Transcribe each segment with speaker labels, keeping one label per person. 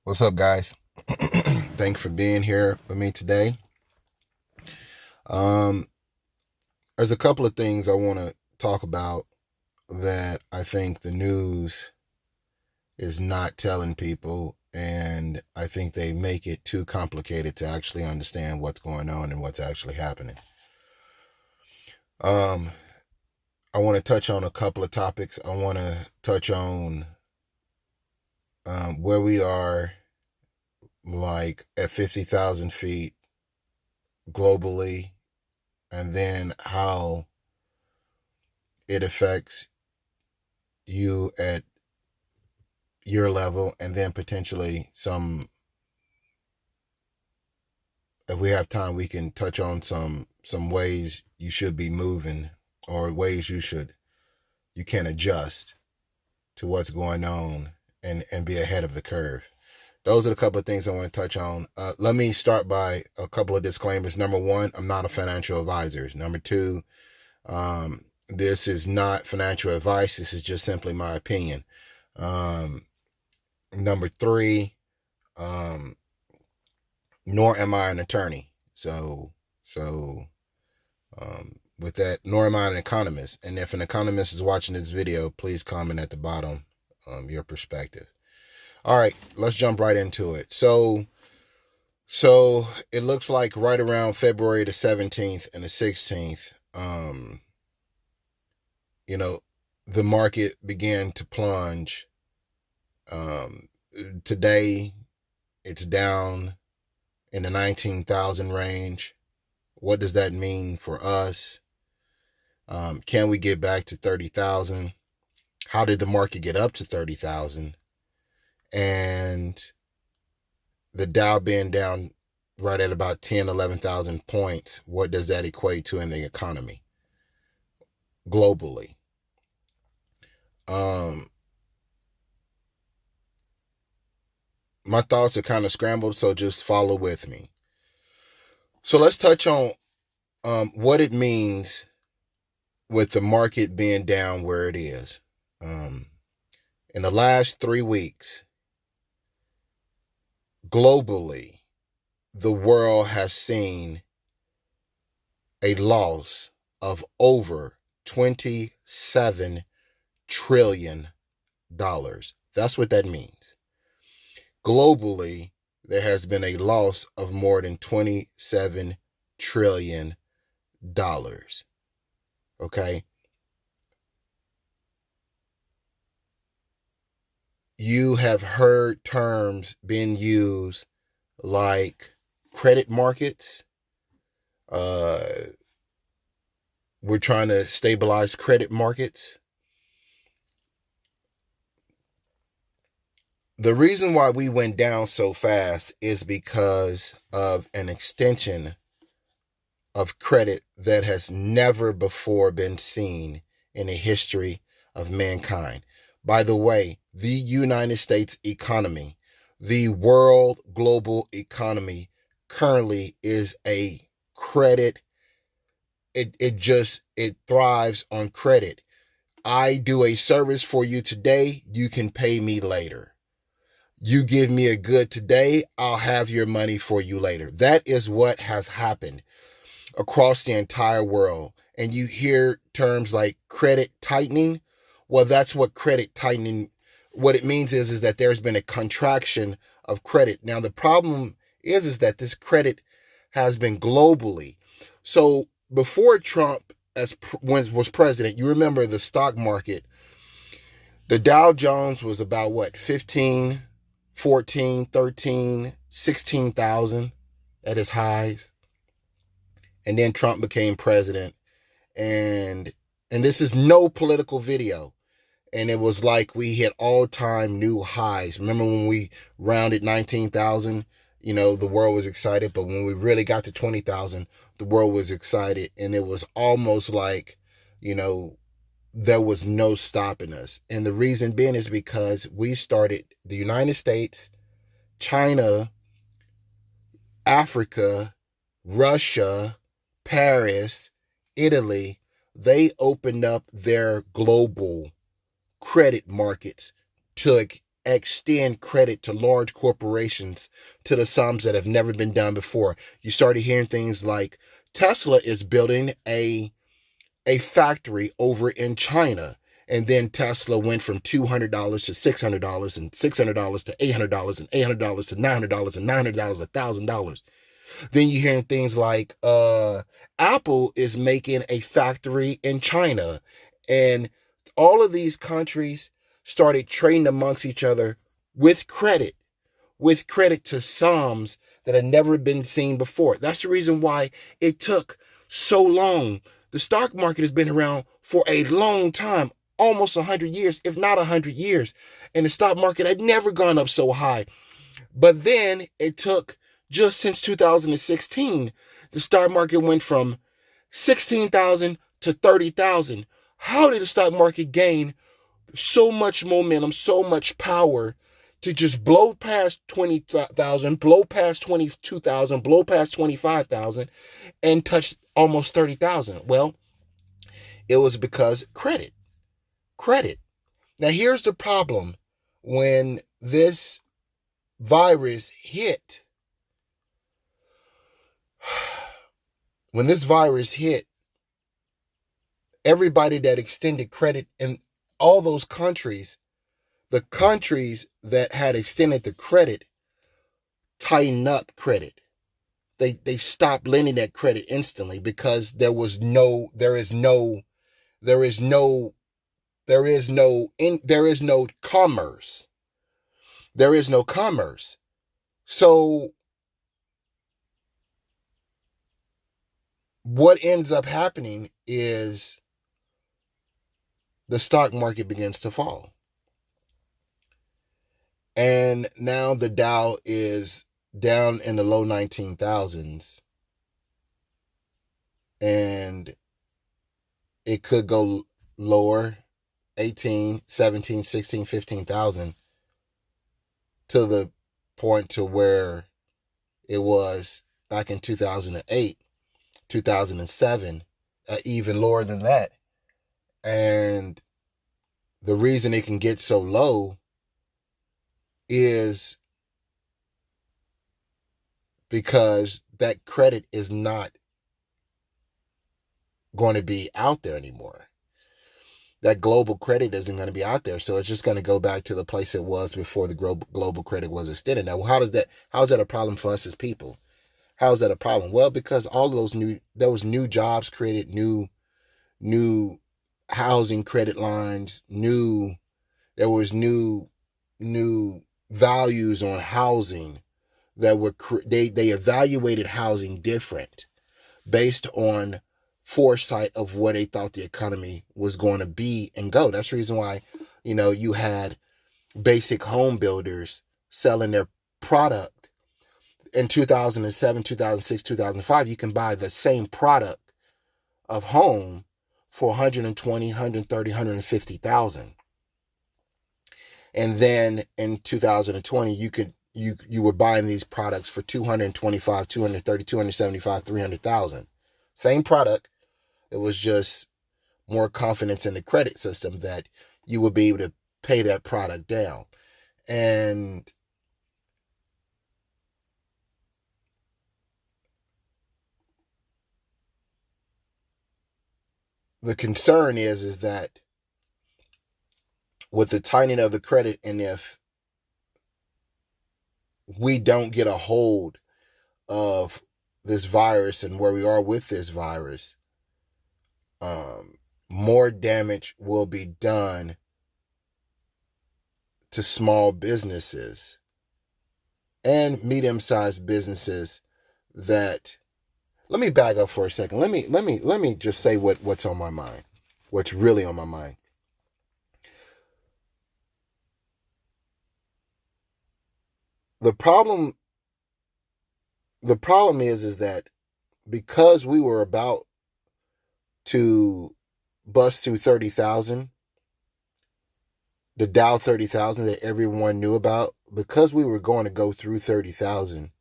Speaker 1: What's up, guys? Thanks for being here with me today. Um, there's a couple of things I want to talk about that I think the news is not telling people, and I think they make it too complicated to actually understand what's going on and what's actually happening. Um, I want to touch on a couple of topics. I want to touch on where we are, like at 50,000 feet globally, and then how it affects you at your level, and then potentially some, if we have time, we can touch on some ways you should be moving, or ways you can adjust to what's going on, and be ahead of the curve. Those are the couple of things I want to touch on. Let me start by a couple of disclaimers. Number one, I'm not a financial advisor. Number two, this is not financial advice. This is just simply my opinion. Number three, um, nor am I an attorney. With that, nor am I an economist. And if an economist is watching this video, please comment at the bottom your perspective. All right, let's jump right into it. So it looks like right around February the 17th and the 16th, you know, the market began to plunge. Today, it's down in the 19,000 range. What does that mean for us? Can we get back to 30,000? How did the market get up to 30,000? And the Dow being down right at about 10, 11,000 points, what does that equate to in the economy globally? My thoughts are kind of scrambled, so just follow with me. So let's touch on what it means with the market being down where it is. In the last 3 weeks, globally, the world has seen a loss of over $27 trillion. That's what that means. Globally, there has been a loss of more than $27 trillion. Okay? You have heard terms being used like credit markets. We're trying to stabilize credit markets. The reason why we went down so fast is because of an extension of credit that has never before been seen in the history of mankind. By the way, the United States economy, the world global economy, currently is a credit. It thrives on credit. I do a service for you today, you can pay me later. You give me a good today, I'll have your money for you later. That is what has happened across the entire world. And you hear terms like credit tightening. Well, that's what credit tightening, what it means is that there's been a contraction of credit. Now, the problem is that this credit has been globally. So before Trump was president, you remember the stock market, the Dow Jones was about what, 15, 14, 13, 16,000 at its highs. And then Trump became president, and this is no political video, and it was like we hit all-time new highs. Remember when we rounded 19,000, the world was excited, but when we really got to 20,000, the world was excited, and it was almost like, there was no stopping us. And the reason being is because we started, the United States, China, Africa, Russia, Paris, Italy, they opened up their global credit markets to extend credit to large corporations to the sums that have never been done before. You started hearing things like Tesla is building a factory over in China. And then Tesla went from $200 to $600 and $600 to $800 and $800 to $900 and $900 to $1,000. Then you're hearing things like Apple is making a factory in China. And all of these countries started trading amongst each other with credit to sums that had never been seen before. That's the reason why it took so long. The stock market has been around for a long time, almost 100 years, if not 100 years. And the stock market had never gone up so high. But then it took, just since 2016, the stock market went from 16,000 to 30,000. How did the stock market gain so much momentum, so much power to just blow past 20,000, blow past 22,000, blow past 25,000, and touch almost 30,000? Well, it was because credit. Now, here's the problem. When this virus hit, everybody that extended credit in all those countries, the countries that had extended the credit, tightened up credit. They stopped lending that credit instantly because there is no commerce. There is no commerce. So what ends up happening is the stock market begins to fall. And now the Dow is down in the low 19,000s. And it could go lower, 18, 17, 16, 15,000, to the point to where it was back in 2008, 2007, even lower than that. And the reason it can get so low is because that credit is not going to be out there anymore. That global credit isn't going to be out there. So it's just going to go back to the place it was before the global credit was extended. Now, how is that a problem for us as people? How is that a problem? Well, because all of those new jobs created, new housing credit lines, there was new values on housing that were, they evaluated housing different based on foresight of where they thought the economy was going to be and go. That's the reason why, you had basic home builders selling their product in 2007, 2006, 2005. You can buy the same product of home for 120, 130, 150,000. And then in 2020, you were buying these products for 225, 230, 275, 300,000. Same product. It was just more confidence in the credit system that you would be able to pay that product down. And the concern is that with the tightening of the credit, and if we don't get a hold of this virus and where we are with this virus, more damage will be done to small businesses and medium-sized businesses. That, let me back up for a second. Let me just say what's on my mind. What's really on my mind. The problem is that because we were about to bust through 30,000, the Dow 30,000 that everyone knew about, because we were going to go through 30,000,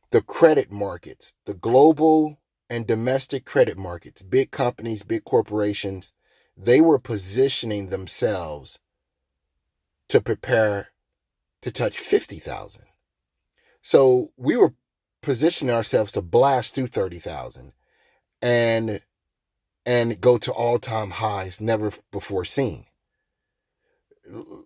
Speaker 1: the credit markets, the global and domestic credit markets, big companies, big corporations, they were positioning themselves to prepare to touch 50,000. So we were positioning ourselves to blast through 30,000 and go to all-time highs never before seen.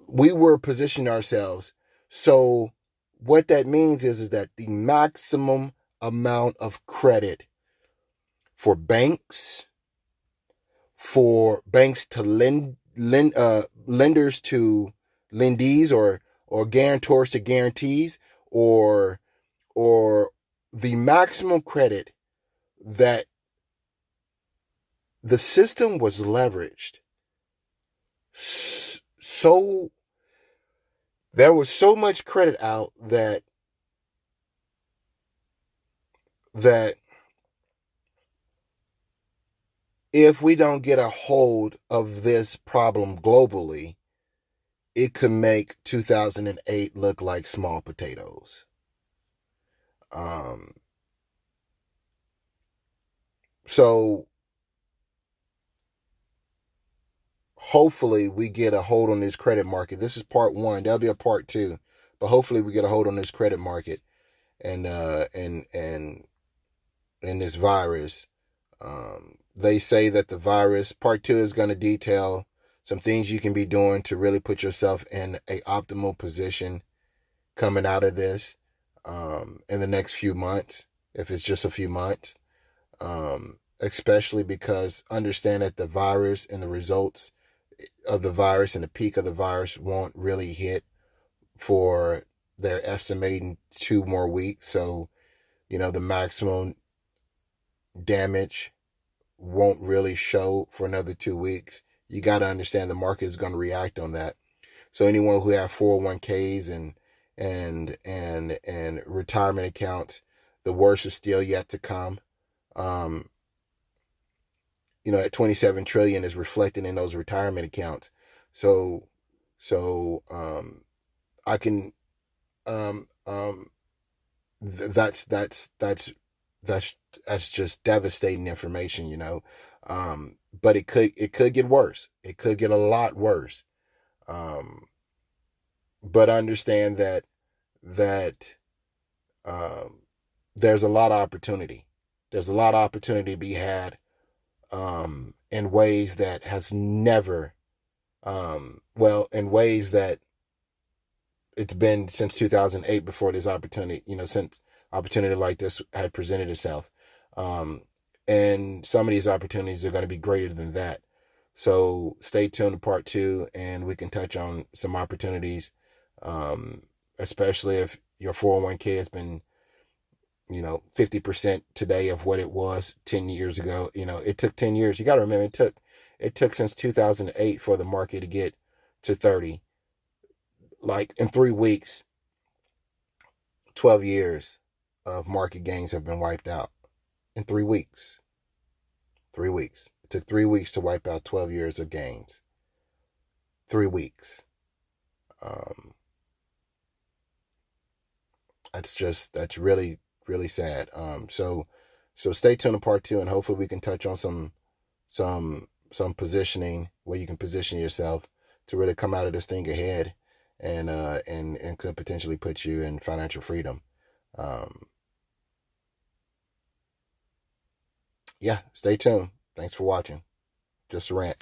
Speaker 1: We were positioning ourselves. So what that means is that the maximum amount of credit for banks to lenders to lendees, or guarantors to guarantees, or the maximum credit that the system was leveraged. So there was so much credit out that if we don't get a hold of this problem globally, it could make 2008 look like small potatoes. So hopefully we get a hold on this credit market. This is part one. There'll be a part two, but hopefully we get a hold on this credit market and this virus. They say that the virus, part two is going to detail some things you can be doing to really put yourself in a optimal position coming out of this in the next few months, if it's just a few months, especially because understand that the virus and the results of the virus and the peak of the virus won't really hit for, they're estimating 2 more weeks. So, the maximum damage won't really show for another 2 weeks. You got to understand the market is going to react on that. So anyone who have 401ks and retirement accounts, the worst is still yet to come. At 27 trillion is reflected in those retirement accounts. So I can, that's just devastating information, but it could get worse. It could get a lot worse. But understand that there's a lot of opportunity. There's a lot of opportunity to be had in ways that has never, in ways that it's been since 2008 before this opportunity, since opportunity like this had presented itself. And some of these opportunities are going to be greater than that. So stay tuned to part two, and we can touch on some opportunities, especially if your 401k has been 50% today of what it was 10 years ago. It took 10 years. You got to remember, it took since 2008 for the market to get to 30. Like in 3 weeks, 12 years of market gains have been wiped out. In 3 weeks. 3 weeks. It took 3 weeks to wipe out 12 years of gains. 3 weeks. That's really, really sad. So stay tuned to part two, and hopefully we can touch on some positioning where you can position yourself to really come out of this thing ahead, and could potentially put you in financial freedom. Yeah, stay tuned. Thanks for watching. Just a rant.